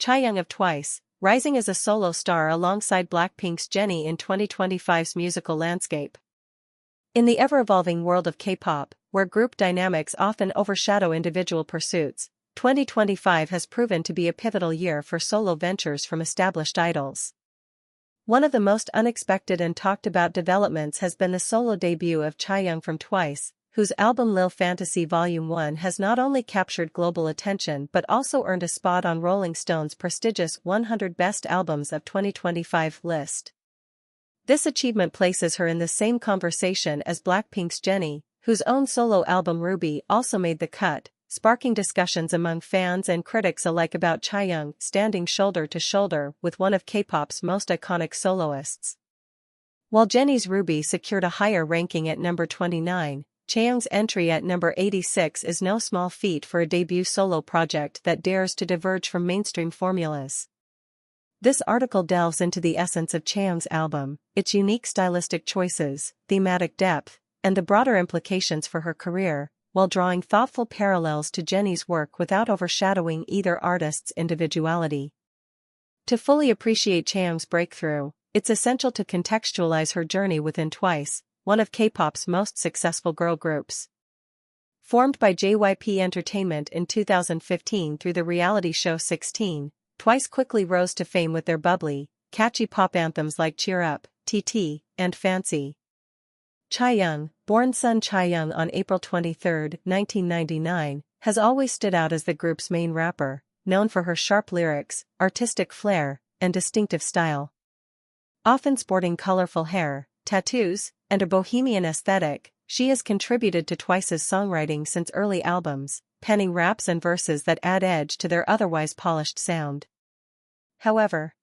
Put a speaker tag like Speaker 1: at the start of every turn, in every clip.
Speaker 1: Chaeyoung of TWICE, rising as a solo star alongside BLACKPINK's Jennie in 2025's musical landscape. In the ever-evolving world of K-pop, where group dynamics often overshadow individual pursuits, 2025 has proven to be a pivotal year for solo ventures from established idols. One of the most unexpected and talked-about developments has been the solo debut of Chaeyoung from TWICE, whose album LIL FANTASY Volume 1 has not only captured global attention but also earned a spot on Rolling Stone's prestigious 100 Best Albums of 2025 list. This achievement places her in the same conversation as BLACKPINK's Jennie, whose own solo album Ruby also made the cut, sparking discussions among fans and critics alike about Chaeyoung standing shoulder to shoulder with one of K-pop's most iconic soloists. While Jennie's Ruby secured a higher ranking at number 29, Chaeyoung's entry at number 86 is no small feat for a debut solo project that dares to diverge from mainstream formulas. This article delves into the essence of Chaeyoung's album, its unique stylistic choices, thematic depth, and the broader implications for her career, while drawing thoughtful parallels to Jennie's work without overshadowing either artist's individuality. To fully appreciate Chaeyoung's breakthrough, it's essential to contextualize her journey within TWICE, one of K-pop's most successful girl groups. Formed by JYP Entertainment in 2015 through the reality show 16, TWICE quickly rose to fame with their bubbly, catchy pop anthems like Cheer Up, TT, and Fancy. Chaeyoung, born Sun Chaeyoung on April 23, 1999, has always stood out as the group's main rapper, known for her sharp lyrics, artistic flair, and distinctive style. Often sporting colorful hair, tattoos, and a bohemian aesthetic, she has contributed to TWICE's songwriting since early albums, penning raps and verses that add edge to their otherwise polished sound. However,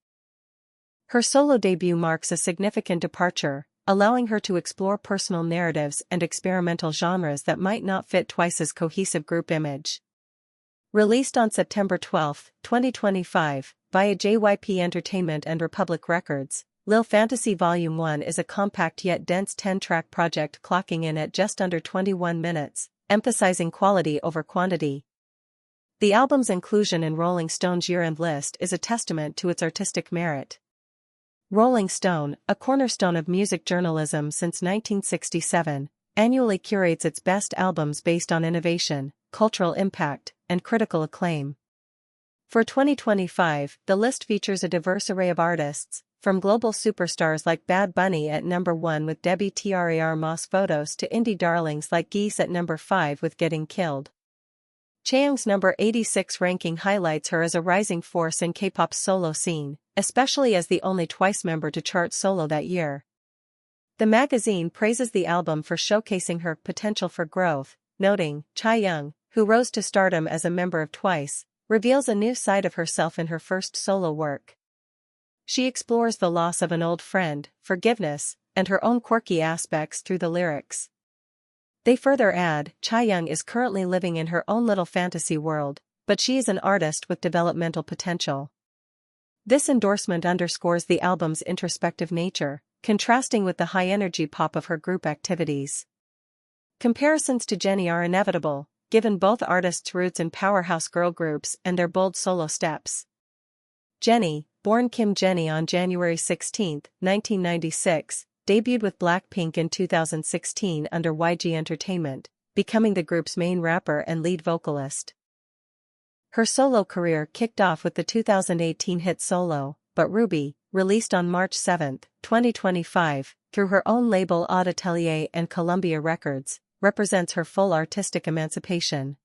Speaker 1: her solo debut marks a significant departure, allowing her to explore personal narratives and experimental genres that might not fit TWICE's cohesive group image. Released on September 12, 2025, via JYP Entertainment and Republic Records, LIL FANTASY Volume 1 is a compact yet dense 10-track project clocking in at just under 21 minutes, emphasizing quality over quantity. The album's inclusion in Rolling Stone's year-end list is a testament to its artistic merit. Rolling Stone, a cornerstone of music journalism since 1967, annually curates its best albums based on innovation, cultural impact, and critical acclaim. For 2025, the list features a diverse array of artists, from global superstars like Bad Bunny at number 1 with Debbie Trar Moss Photos to indie darlings like Geese at number 5 with Getting Killed. Chaeyoung's number 86 ranking highlights her as a rising force in K-pop's solo scene, especially as the only TWICE member to chart solo that year. The magazine praises the album for showcasing her potential for growth, noting, Chaeyoung, who rose to stardom as a member of TWICE, reveals a new side of herself in her first solo work. She explores the loss of an old friend, forgiveness, and her own quirky aspects through the lyrics. They further add, Chaeyoung is currently living in her own little fantasy world, but she is an artist with developmental potential. This endorsement underscores the album's introspective nature, contrasting with the high-energy pop of her group activities. Comparisons to Jennie are inevitable, given both artists' roots in powerhouse girl groups and their bold solo steps. Jennie, born Kim Jennie on January 16, 1996, debuted with BLACKPINK in 2016 under YG Entertainment, becoming the group's main rapper and lead vocalist. Her solo career kicked off with the 2018 hit Solo, But Ruby, released on March 7, 2025, through her own label Odd Atelier and Columbia Records, represents her full artistic emancipation.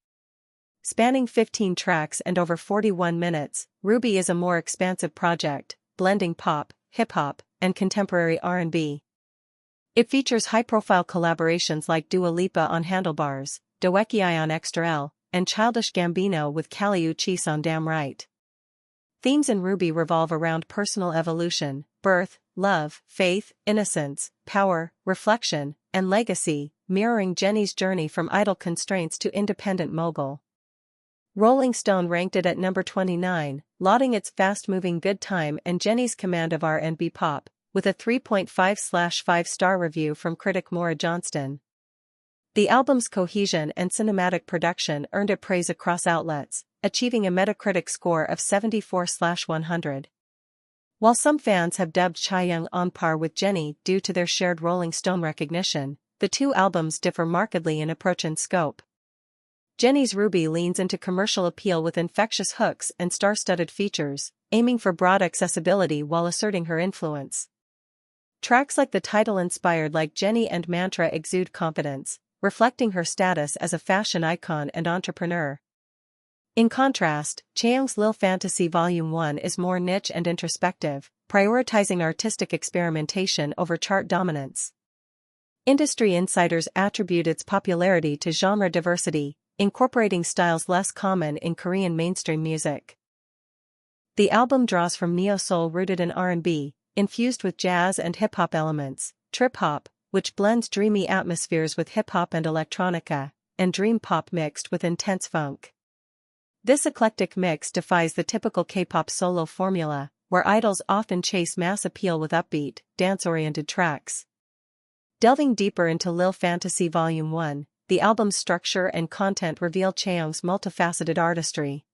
Speaker 1: Spanning 15 tracks and over 41 minutes, Ruby is a more expansive project, blending pop, hip-hop, and contemporary R&B. It features high-profile collaborations like Dua Lipa on Handlebars, Doekiai on Extra L, and Childish Gambino with Kali Uchis on Damn Right. Themes in Ruby revolve around personal evolution, birth, love, faith, innocence, power, reflection, and legacy, mirroring Jennie's journey from idol constraints to independent mogul. Rolling Stone ranked it at number 29, lauding its fast-moving good time and Jennie's command of R&B pop, with a 3.5/5-star review from critic Maura Johnston. The album's cohesion and cinematic production earned it praise across outlets, achieving a Metacritic score of 74/100. While some fans have dubbed Chaeyoung on par with Jennie due to their shared Rolling Stone recognition, the two albums differ markedly in approach and scope. Jennie's Ruby leans into commercial appeal with infectious hooks and star-studded features, aiming for broad accessibility while asserting her influence. Tracks like the title-inspired Like Jennie and Mantra exude confidence, reflecting her status as a fashion icon and entrepreneur. In contrast, Chaeyoung's LIL FANTASY Volume 1 is more niche and introspective, prioritizing artistic experimentation over chart dominance. Industry insiders attribute its popularity to genre diversity, incorporating styles less common in Korean mainstream music. The album draws from neo-soul rooted in R&B, infused with jazz and hip-hop elements, trip-hop, which blends dreamy atmospheres with hip-hop and electronica, and dream pop mixed with intense funk. This eclectic mix defies the typical K-pop solo formula, where idols often chase mass appeal with upbeat, dance-oriented tracks. Delving deeper into LIL FANTASY Volume 1, the album's structure and content reveal Chaeyoung's multifaceted artistry.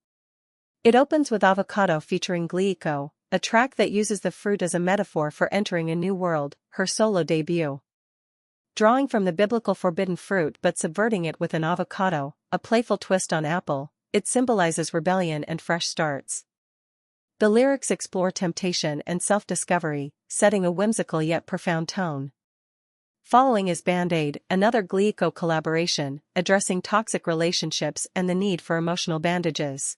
Speaker 1: It opens with Avocado featuring Gliiico, a track that uses the fruit as a metaphor for entering a new world, her solo debut. Drawing from the biblical forbidden fruit but subverting it with an avocado, a playful twist on apple, it symbolizes rebellion and fresh starts. The lyrics explore temptation and self-discovery, setting a whimsical yet profound tone. Following is Band-Aid, another Gliiico collaboration, addressing toxic relationships and the need for emotional bandages.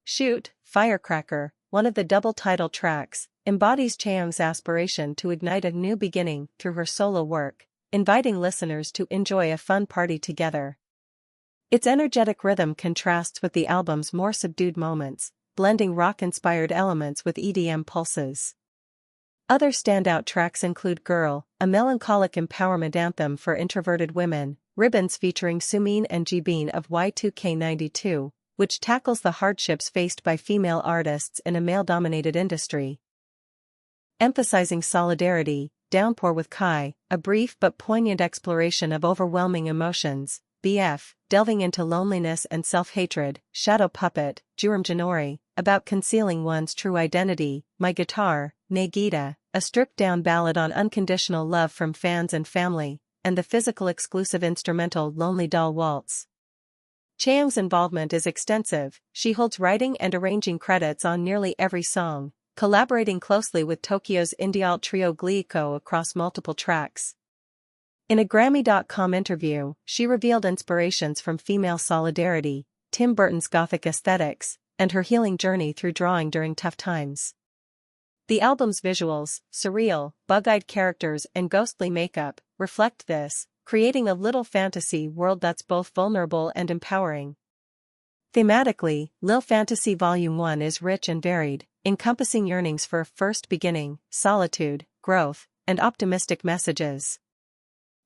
Speaker 1: Shoot, Firecracker, one of the double title tracks, embodies Chaeyoung's aspiration to ignite a new beginning through her solo work, inviting listeners to enjoy a fun party together. Its energetic rhythm contrasts with the album's more subdued moments, blending rock-inspired elements with EDM pulses. Other standout tracks include Girl, a melancholic empowerment anthem for introverted women, Ribbons featuring Sumin and Jibin of Y2K92, which tackles the hardships faced by female artists in a male-dominated industry. Emphasizing solidarity, Downpour with Kai, a brief but poignant exploration of overwhelming emotions, BF, delving into loneliness and self-hatred, Shadow Puppet, Juram Janori, about concealing one's true identity, My Guitar, Ne Gita, a stripped-down ballad on unconditional love from fans and family, and the physical exclusive instrumental Lonely Doll Waltz. Chaeyoung's involvement is extensive, she holds writing and arranging credits on nearly every song, collaborating closely with Tokyo's indie alt trio Gliiico across multiple tracks. In a Grammy.com interview, she revealed inspirations from female solidarity, Tim Burton's gothic aesthetics, and her healing journey through drawing during tough times. The album's visuals, surreal, bug-eyed characters and ghostly makeup, reflect this, creating a little fantasy world that's both vulnerable and empowering. Thematically, LIL FANTASY Volume 1 is rich and varied, encompassing yearnings for a first beginning, solitude, growth, and optimistic messages.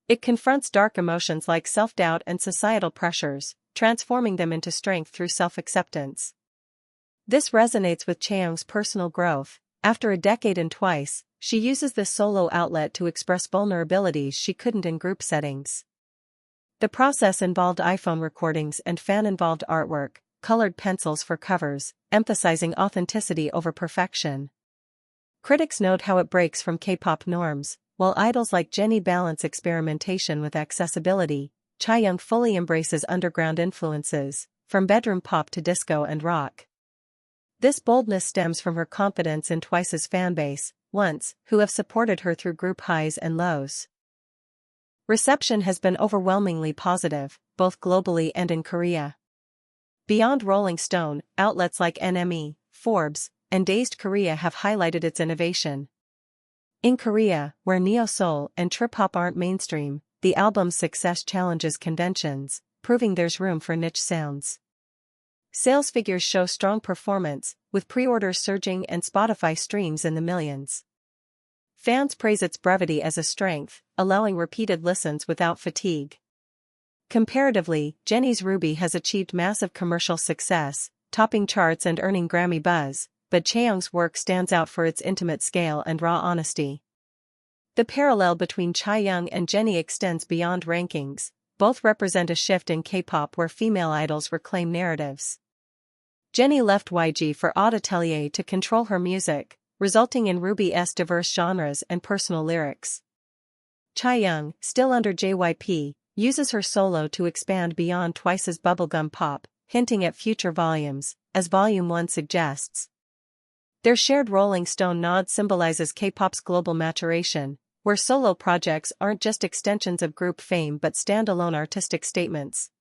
Speaker 1: It confronts dark emotions like self-doubt and societal pressures, transforming them into strength through self-acceptance. This resonates with Chaeyoung's personal growth. After a decade in Twice, she uses this solo outlet to express vulnerabilities she couldn't in group settings. The process involved iPhone recordings and fan-involved artwork, colored pencils for covers, emphasizing authenticity over perfection. Critics note how it breaks from K-pop norms. While idols like Jennie balance experimentation with accessibility, Chaeyoung fully embraces underground influences, from bedroom pop to disco and rock. This boldness stems from her confidence in Twice's fanbase, who have supported her through group highs and lows. Reception has been overwhelmingly positive, both globally and in Korea. Beyond Rolling Stone, outlets like NME, Forbes, and Dazed Korea have highlighted its innovation. In Korea, where neo-soul and trip-hop aren't mainstream, the album's success challenges conventions, proving there's room for niche sounds. Sales figures show strong performance, with pre-orders surging and Spotify streams in the millions. Fans praise its brevity as a strength, allowing repeated listens without fatigue. Comparatively, Jennie's Ruby has achieved massive commercial success, topping charts and earning Grammy buzz, but Chaeyoung's work stands out for its intimate scale and raw honesty. The parallel between Chaeyoung and Jennie extends beyond rankings, both represent a shift in K-pop where female idols reclaim narratives. Jennie left YG for Haute Atelier to control her music, resulting in Ruby's diverse genres and personal lyrics. Chaeyoung, still under JYP, uses her solo to expand beyond Twice's bubblegum pop, hinting at future volumes, as Volume 1 suggests. Their shared Rolling Stone nod symbolizes K-pop's global maturation, where solo projects aren't just extensions of group fame but standalone artistic statements.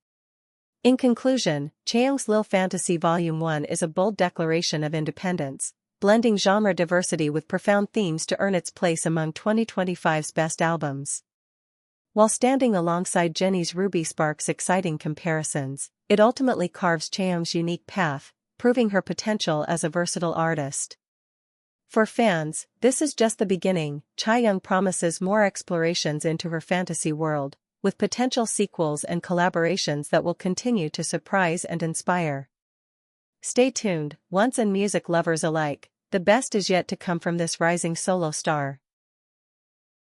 Speaker 1: In conclusion, Chaeyoung's LIL Fantasy Volume 1 is a bold declaration of independence, blending genre diversity with profound themes to earn its place among 2025's best albums. While standing alongside Jennie's Ruby sparks exciting comparisons, it ultimately carves Chaeyoung's unique path, proving her potential as a versatile artist. For fans, this is just the beginning. Chaeyoung promises more explorations into her fantasy world, with potential sequels and collaborations that will continue to surprise and inspire. Stay tuned, once and music lovers alike, the best is yet to come from this rising solo star.